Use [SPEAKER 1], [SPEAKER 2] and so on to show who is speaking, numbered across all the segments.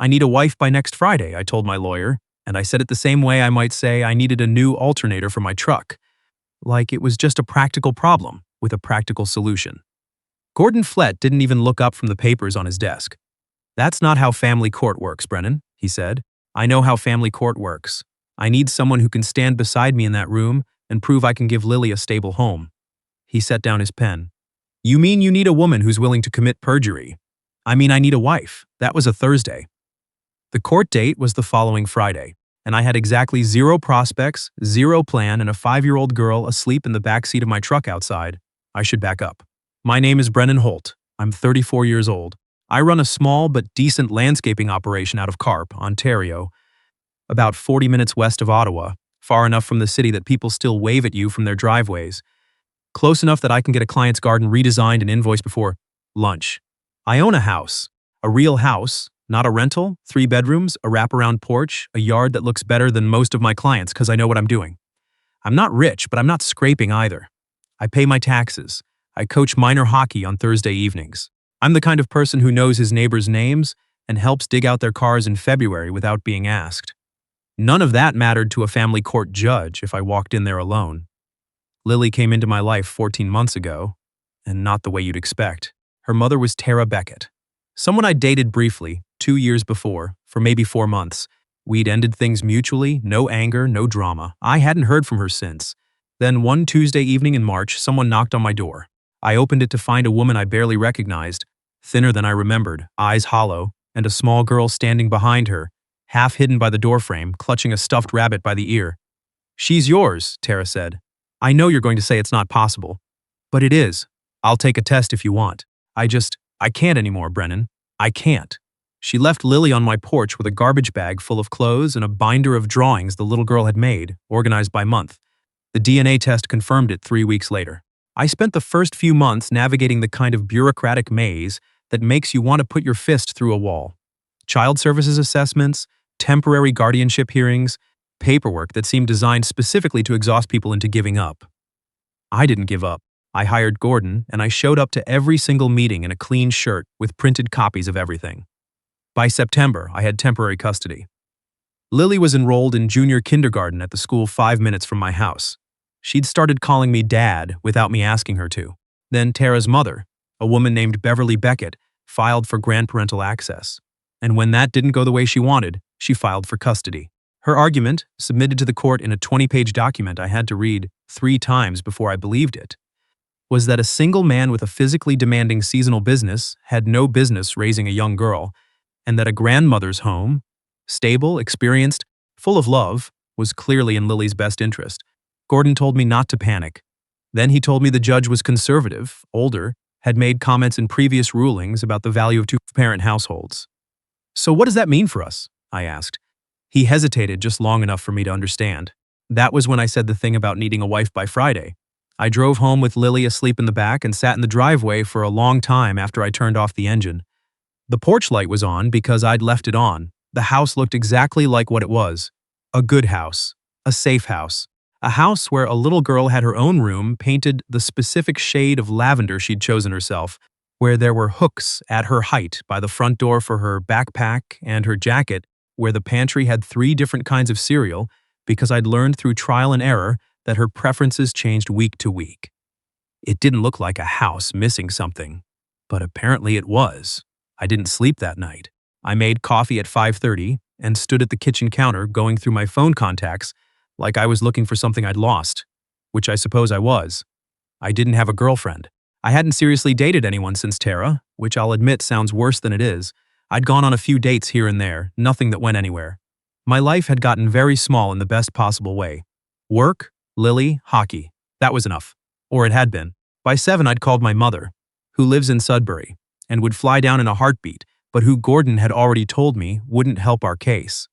[SPEAKER 1] I need a wife by next Friday, I told my lawyer, and I said it the same way I might say I needed a new alternator for my truck. Like it was just a practical problem with a practical solution. Gordon Flett didn't even look up from the papers on his desk. That's not how family court works, Brennan, he said. I know how family court works. I need someone who can stand beside me in that room and prove I can give Lily a stable home. He set down his pen. You mean you need a woman who's willing to commit perjury? I mean I need a wife. That was a Thursday. The court date was the following Friday, and I had exactly 0 prospects, 0 plan, and a 5-year-old girl asleep in the back seat of my truck outside. I should back up. My name is Brennan Holt. I'm 34 years old. I run a small but decent landscaping operation out of Carp, Ontario, about 40 minutes west of Ottawa, far enough from the city that people still wave at you from their driveways. Close enough that I can get a client's garden redesigned and invoiced before lunch. I own a house, a real house, not a rental, 3 bedrooms, a wraparound porch, a yard that looks better than most of my clients because I know what I'm doing. I'm not rich, but I'm not scraping either. I pay my taxes. I coach minor hockey on Thursday evenings. I'm the kind of person who knows his neighbors' names and helps dig out their cars in February without being asked. None of that mattered to a family court judge if I walked in there alone. Lily came into my life 14 months ago, and not the way you'd expect. Her mother was Tara Beckett, someone I dated briefly 2 years before, for maybe 4 months. We'd ended things mutually, no anger, no drama. I hadn't heard from her since. Then one Tuesday evening in March, someone knocked on my door. I opened it to find a woman I barely recognized, thinner than I remembered, eyes hollow, and a small girl standing behind her, half hidden by the doorframe, clutching a stuffed rabbit by the ear. She's yours, Tara said. I know you're going to say it's not possible. But it is. I'll take a test if you want. I can't anymore, Brennan. I can't. She left Lily on my porch with a garbage bag full of clothes and a binder of drawings the little girl had made, organized by month. The DNA test confirmed it 3 weeks later. I spent the first few months navigating the kind of bureaucratic maze that makes you want to put your fist through a wall. Child services assessments, temporary guardianship hearings, paperwork that seemed designed specifically to exhaust people into giving up. I didn't give up. I hired Gordon, and I showed up to every single meeting in a clean shirt with printed copies of everything. By September, I had temporary custody. Lily was enrolled in junior kindergarten at the school 5 minutes from my house. She'd started calling me Dad without me asking her to. Then Tara's mother, a woman named Beverly Beckett, filed for grandparental access. And when that didn't go the way she wanted, she filed for custody. Her argument, submitted to the court in a 20-page document I had to read 3 times before I believed it, was that a single man with a physically demanding seasonal business had no business raising a young girl, and that a grandmother's home, stable, experienced, full of love, was clearly in Lily's best interest. Gordon told me not to panic. Then he told me the judge was conservative, older, had made comments in previous rulings about the value of 2-parent households. So what does that mean for us? I asked. He hesitated just long enough for me to understand. That was when I said the thing about needing a wife by Friday. I drove home with Lily asleep in the back and sat in the driveway for a long time after I turned off the engine. The porch light was on because I'd left it on. The house looked exactly like what it was. A good house. A safe house. A house where a little girl had her own room painted the specific shade of lavender she'd chosen herself, where there were hooks at her height by the front door for her backpack and her jacket, where the pantry had 3 different kinds of cereal, because I'd learned through trial and error that her preferences changed week to week. It didn't look like a house missing something, but apparently it was. I didn't sleep that night. I made coffee at 5:30 and stood at the kitchen counter going through my phone contacts like I was looking for something I'd lost, which I suppose I was. I didn't have a girlfriend. I hadn't seriously dated anyone since Tara, which I'll admit sounds worse than it is. I'd gone on a few dates here and there, nothing that went anywhere. My life had gotten very small in the best possible way. Work, Lily, hockey. That was enough. Or it had been. By 7, I'd called my mother, who lives in Sudbury, and would fly down in a heartbeat, but who Gordon had already told me wouldn't help our case.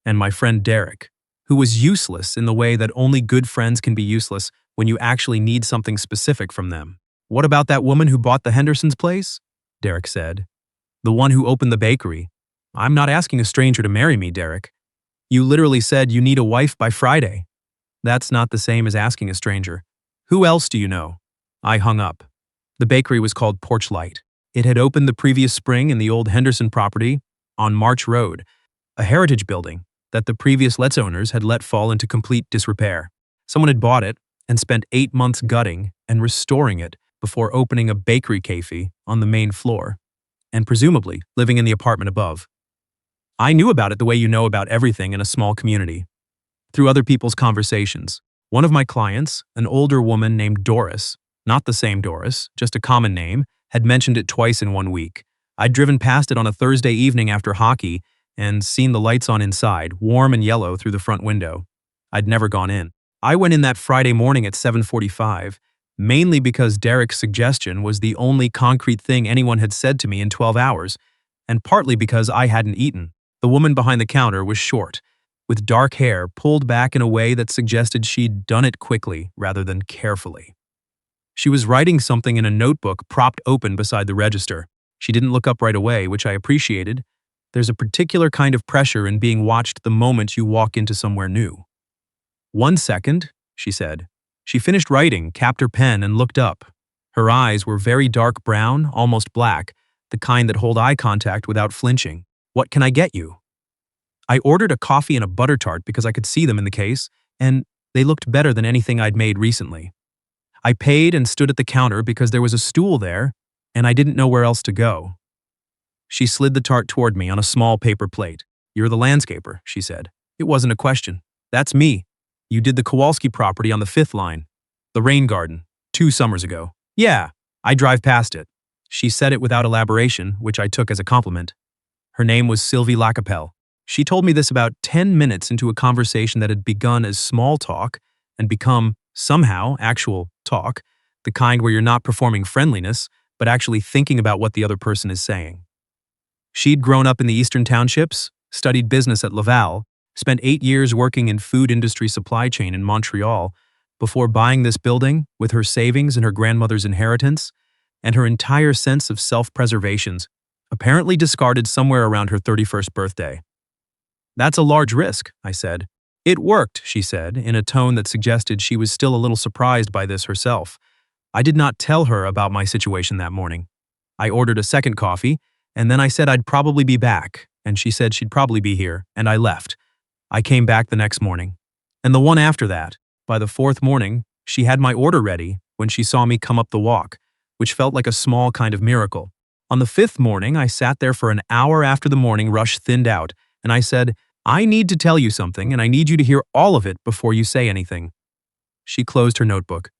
[SPEAKER 1] And my friend Derek, who was useless in the way that only good friends can be useless when you actually need something specific from them. What about that woman who bought the Hendersons' place? Derek said. The one who opened the bakery. I'm not asking a stranger to marry me, Derek. You literally said you need a wife by Friday. That's not the same as asking a stranger. Who else do you know? I hung up. The bakery was called Porch Light. It had opened the previous spring in the old Henderson property, on March Road, a heritage building that the previous Let's owners had let fall into complete disrepair. Someone had bought it and spent 8 months gutting and restoring it before opening a bakery cafe on the main floor, and presumably living in the apartment above. I knew about it the way you know about everything in a small community, through other people's conversations. One of my clients, an older woman named Doris, not the same Doris, just a common name, had mentioned it twice in 1 week. I'd driven past it on a Thursday evening after hockey and seen the lights on inside, warm and yellow through the front window. I'd never gone in. I went in that Friday morning at 7:45, mainly because Derek's suggestion was the only concrete thing anyone had said to me in 12 hours, and partly because I hadn't eaten. The woman behind the counter was short, with dark hair pulled back in a way that suggested she'd done it quickly rather than carefully. She was writing something in a notebook propped open beside the register. She didn't look up right away, which I appreciated. There's a particular kind of pressure in being watched the moment you walk into somewhere new. "1 second," she said. She finished writing, capped her pen, and looked up. Her eyes were very dark brown, almost black, the kind that hold eye contact without flinching. "What can I get you?" I ordered a coffee and a butter tart because I could see them in the case, and they looked better than anything I'd made recently. I paid and stood at the counter because there was a stool there, and I didn't know where else to go. She slid the tart toward me on a small paper plate. "You're the landscaper," she said. It wasn't a question. "That's me. You did the Kowalski property on the 5th line. The rain garden, 2 summers ago." "Yeah, I drive past it." She said it without elaboration, which I took as a compliment. Her name was Sylvie Lacapelle. She told me this about 10 minutes into a conversation that had begun as small talk and become, somehow, actual talk, the kind where you're not performing friendliness, but actually thinking about what the other person is saying. She'd grown up in the Eastern Townships, studied business at Laval, spent 8 years working in food industry supply chain in Montreal, before buying this building with her savings and her grandmother's inheritance, and her entire sense of self-preservations, apparently discarded somewhere around her 31st birthday. "That's a large risk," I said. "It worked," she said, in a tone that suggested she was still a little surprised by this herself. I did not tell her about my situation that morning. I ordered a second coffee, and then I said I'd probably be back, and she said she'd probably be here, and I left. I came back the next morning. And the one after that. By the 4th morning, she had my order ready when she saw me come up the walk, which felt like a small kind of miracle. On the 5th morning, I sat there for an hour after the morning rush thinned out, and I said, "I need to tell you something, and I need you to hear all of it before you say anything." She closed her notebook.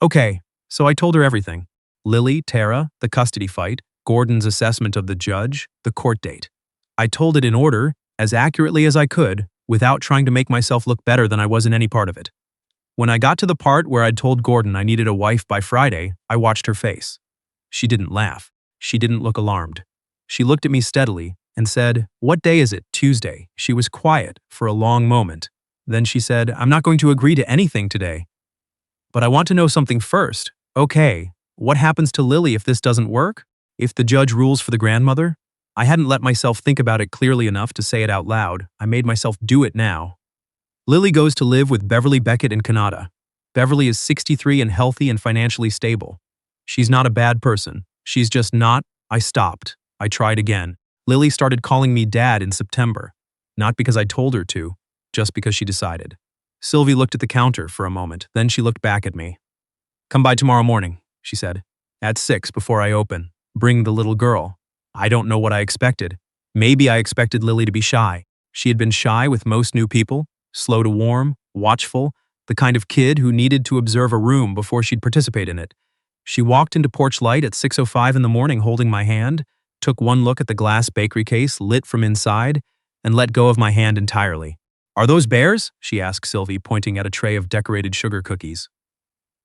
[SPEAKER 1] Okay, so I told her everything. Lily, Tara, the custody fight, Gordon's assessment of the judge, the court date. I told it in order, as accurately as I could, without trying to make myself look better than I was in any part of it. When I got to the part where I'd told Gordon I needed a wife by Friday, I watched her face. She didn't laugh. She didn't look alarmed. She looked at me steadily and said, "What day is it? Tuesday." She was quiet for a long moment. Then she said, "I'm not going to agree to anything today. But I want to know something first. Okay, what happens to Lily if this doesn't work? If the judge rules for the grandmother?" I hadn't let myself think about it clearly enough to say it out loud. I made myself do it now. Lily goes to live with Beverly Beckett in Canada. Beverly is 63 and healthy and financially stable. She's not a bad person. She's just not. I stopped. I tried again. Lily started calling me Dad in September. Not because I told her to, just because she decided. Sylvie looked at the counter for a moment, then she looked back at me. "Come by tomorrow morning," she said. "At 6 before I open. Bring the little girl." I don't know what I expected. Maybe I expected Lily to be shy. She had been shy with most new people, slow to warm, watchful, the kind of kid who needed to observe a room before she'd participate in it. She walked into porch light at 6:05 in the morning holding my hand, took one look at the glass bakery case lit from inside, and let go of my hand entirely. "Are those bears?" she asked Sylvie, pointing at a tray of decorated sugar cookies.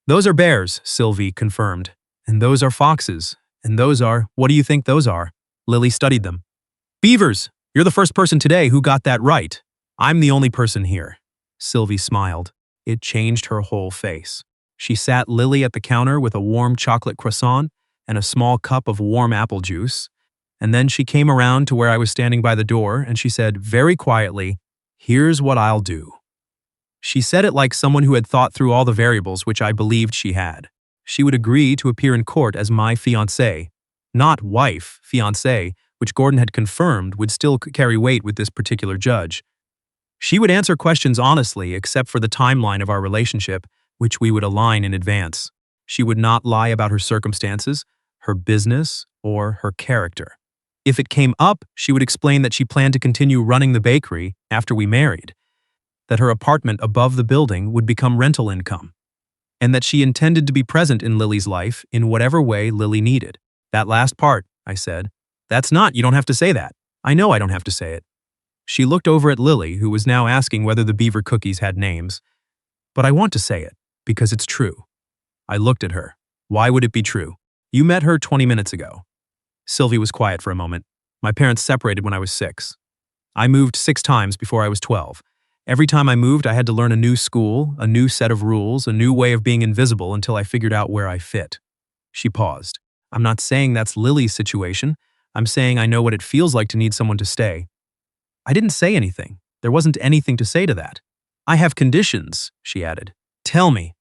[SPEAKER 1] "Those are bears," Sylvie confirmed. "And those are foxes. And those are, what do you think those are?" Lily studied them. "Beavers! You're the first person today who got that right. I'm the only person here." Sylvie smiled. It changed her whole face. She sat Lily at the counter with a warm chocolate croissant and a small cup of warm apple juice, and then she came around to where I was standing by the door and she said very quietly, "Here's what I'll do." She said it like someone who had thought through all the variables, which I believed she had. She would agree to appear in court as my fiancée, not wife, fiancée, which Gordon had confirmed would still carry weight with this particular judge. She would answer questions honestly except for the timeline of our relationship, which we would align in advance. She would not lie about her circumstances, her business, or her character. If it came up, she would explain that she planned to continue running the bakery after we married, that her apartment above the building would become rental income, and that she intended to be present in Lily's life in whatever way Lily needed. That last part, I said. You don't have to say that. I know I don't have to say it. She looked over at Lily, who was now asking whether the beaver cookies had names. But I want to say it, because it's true. I looked at her. Why would it be true? You met her 20 minutes ago. Sylvie was quiet for a moment. My parents separated when I was 6. I moved 6 times before I was 12. Every time I moved, I had to learn a new school, a new set of rules, a new way of being invisible until I figured out where I fit. She paused. I'm not saying that's Lily's situation. I'm saying I know what it feels like to need someone to stay. I didn't say anything. There wasn't anything to say to that. I have conditions, she added. Tell me.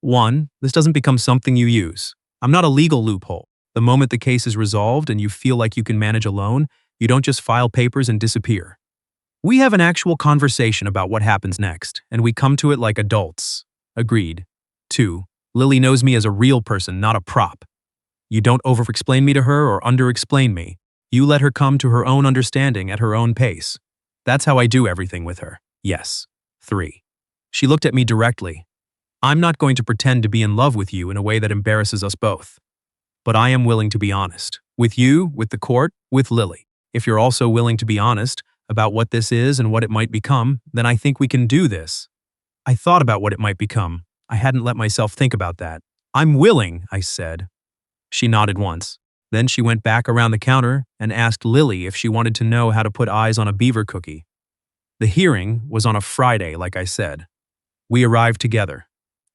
[SPEAKER 1] 1, this doesn't become something you use. I'm not a legal loophole. The moment the case is resolved and you feel like you can manage alone, you don't just file papers and disappear. We have an actual conversation about what happens next, and we come to it like adults. Agreed. 2, Lily knows me as a real person, not a prop. You don't over-explain me to her or under-explain me. You let her come to her own understanding at her own pace. That's how I do everything with her. Yes. 3. She looked at me directly. I'm not going to pretend to be in love with you in a way that embarrasses us both. But I am willing to be honest. With you, with the court, with Lily. If you're also willing to be honest about what this is and what it might become, then I think we can do this. I thought about what it might become. I hadn't let myself think about that. I'm willing, I said. She nodded once. Then she went back around the counter and asked Lily if she wanted to know how to put eyes on a beaver cookie. The hearing was on a Friday, like I said. We arrived together.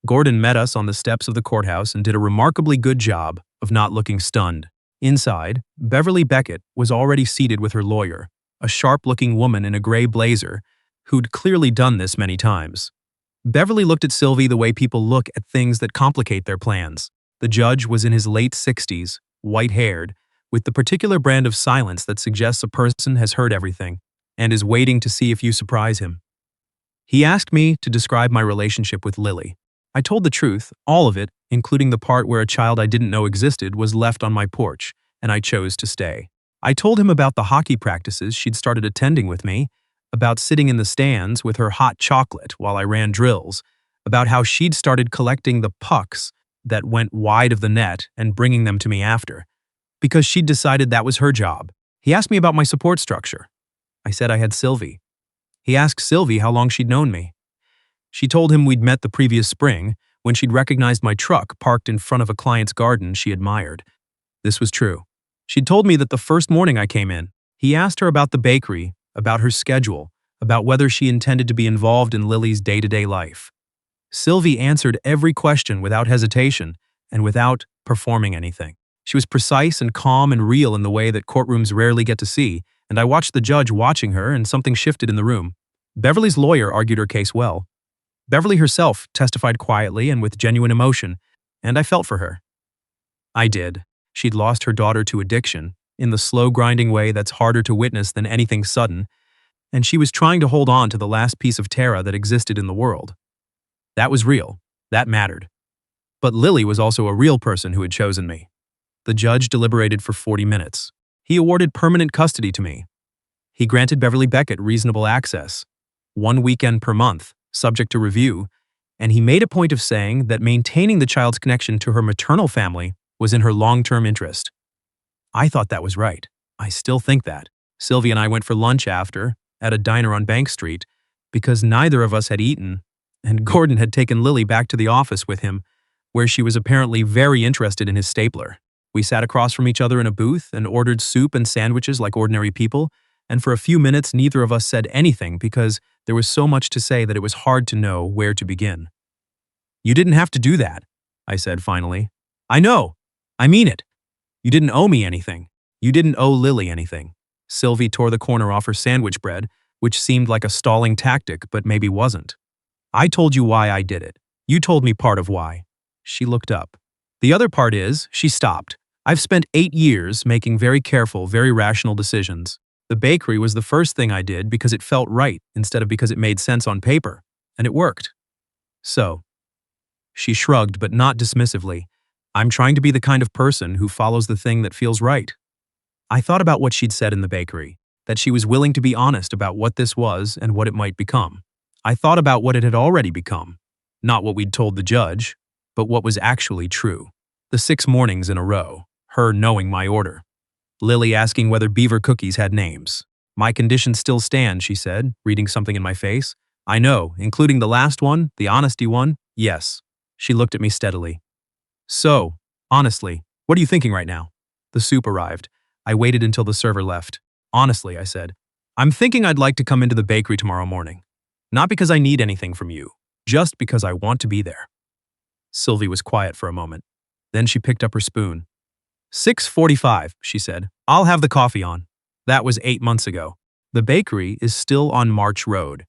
[SPEAKER 1] Gordon met us on the steps of the courthouse and did a remarkably good job of not looking stunned. Inside, Beverly Beckett was already seated with her lawyer, a sharp-looking woman in a gray blazer who'd clearly done this many times. Beverly looked at Sylvie the way people look at things that complicate their plans. The judge was in his late 60s, white-haired, with the particular brand of silence that suggests a person has heard everything and is waiting to see if you surprise him. He asked me to describe my relationship with Lily. I told the truth, all of it, including the part where a child I didn't know existed was left on my porch, and I chose to stay. I told him about the hockey practices she'd started attending with me, about sitting in the stands with her hot chocolate while I ran drills, about how she'd started collecting the pucks that went wide of the net and bringing them to me after, because she'd decided that was her job. He asked me about my support structure. I said I had Sylvie. He asked Sylvie how long she'd known me. She told him we'd met the previous spring when she'd recognized my truck parked in front of a client's garden she admired. This was true. She'd told me that the first morning I came in, he asked her about the bakery, about her schedule, about whether she intended to be involved in Lily's day-to-day life. Sylvie answered every question without hesitation and without performing anything. She was precise and calm and real in the way that courtrooms rarely get to see, and I watched the judge watching her and something shifted in the room. Beverly's lawyer argued her case well. Beverly herself testified quietly and with genuine emotion, and I felt for her. I did. She'd lost her daughter to addiction, in the slow grinding way that's harder to witness than anything sudden, and she was trying to hold on to the last piece of terror that existed in the world. That was real. That mattered. But Lily was also a real person who had chosen me. The judge deliberated for 40 minutes. He awarded permanent custody to me. He granted Beverly Beckett reasonable access, 1 weekend per month, subject to review, and he made a point of saying that maintaining the child's connection to her maternal family was in her long-term interest. I thought that was right. I still think that. Sylvie and I went for lunch after, at a diner on Bank Street, because neither of us had eaten, and Gordon had taken Lily back to the office with him, where she was apparently very interested in his stapler. We sat across from each other in a booth and ordered soup and sandwiches like ordinary people, and for a few minutes neither of us said anything because there was so much to say that it was hard to know where to begin. You didn't have to do that, I said finally. I know. I mean it. You didn't owe me anything. You didn't owe Lily anything. Sylvie tore the corner off her sandwich bread, which seemed like a stalling tactic, but maybe wasn't. I told you why I did it. You told me part of why. She looked up. The other part is, she stopped. I've spent 8 years making very careful, very rational decisions. The bakery was the first thing I did because it felt right instead of because it made sense on paper, and it worked. So, she shrugged, but not dismissively. I'm trying to be the kind of person who follows the thing that feels right. I thought about what she'd said in the bakery, that she was willing to be honest about what this was and what it might become. I thought about what it had already become, not what we'd told the judge, but what was actually true. The 6 mornings in a row, her knowing my order. Lily asking whether beaver cookies had names. My conditions still stand, she said, reading something in my face. I know, including the last one, the honesty one. Yes. She looked at me steadily. So, honestly, what are you thinking right now? The soup arrived. I waited until the server left. Honestly, I said, I'm thinking I'd like to come into the bakery tomorrow morning. Not because I need anything from you, just because I want to be there. Sylvie was quiet for a moment. Then she picked up her spoon. 6:45, she said. I'll have the coffee on. That was 8 months ago. The bakery is still on March Road.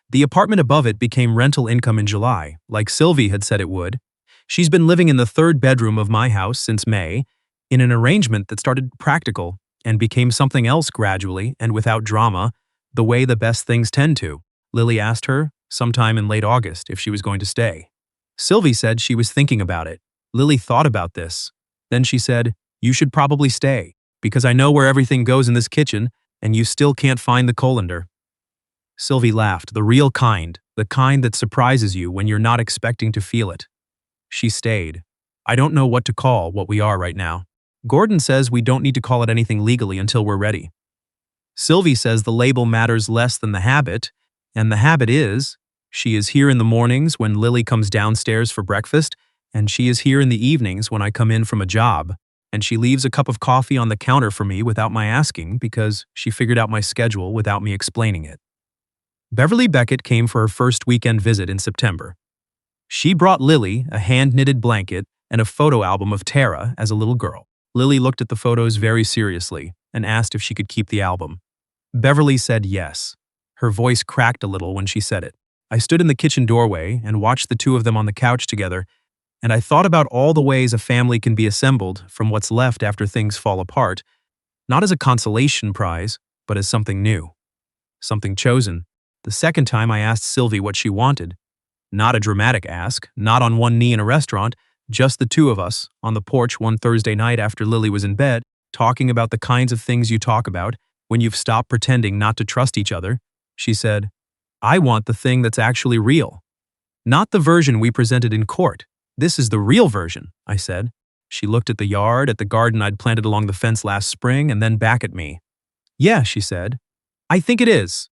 [SPEAKER 1] The apartment above it became rental income in July, like Sylvie had said it would. She's been living in the 3rd bedroom of my house since May, in an arrangement that started practical and became something else gradually and without drama, the way the best things tend to. Lily asked her, sometime in late August, if she was going to stay. Sylvie said she was thinking about it. Lily thought about this. Then she said, you should probably stay, because I know where everything goes in this kitchen, and you still can't find the colander. Sylvie laughed, the real kind, the kind that surprises you when you're not expecting to feel it. She stayed. I don't know what to call what we are right now. Gordon says we don't need to call it anything legally until we're ready. Sylvie says the label matters less than the habit, and the habit is, she is here in the mornings when Lily comes downstairs for breakfast, and she is here in the evenings when I come in from a job, and she leaves a cup of coffee on the counter for me without my asking because she figured out my schedule without me explaining it. Beverly Beckett came for her first weekend visit in September. She brought Lily a hand-knitted blanket and a photo album of Tara as a little girl. Lily looked at the photos very seriously and asked if she could keep the album. Beverly said yes. Her voice cracked a little when she said it. I stood in the kitchen doorway and watched the two of them on the couch together, and I thought about all the ways a family can be assembled from what's left after things fall apart, not as a consolation prize, but as something new. Something chosen. The second time I asked Sylvie what she wanted. Not a dramatic ask, not on one knee in a restaurant, just the two of us, on the porch one Thursday night after Lily was in bed, talking about the kinds of things you talk about when you've stopped pretending not to trust each other. She said, I want the thing that's actually real. Not the version we presented in court. This is the real version, I said. She looked at the yard, at the garden I'd planted along the fence last spring, and then back at me. Yeah, she said. I think it is.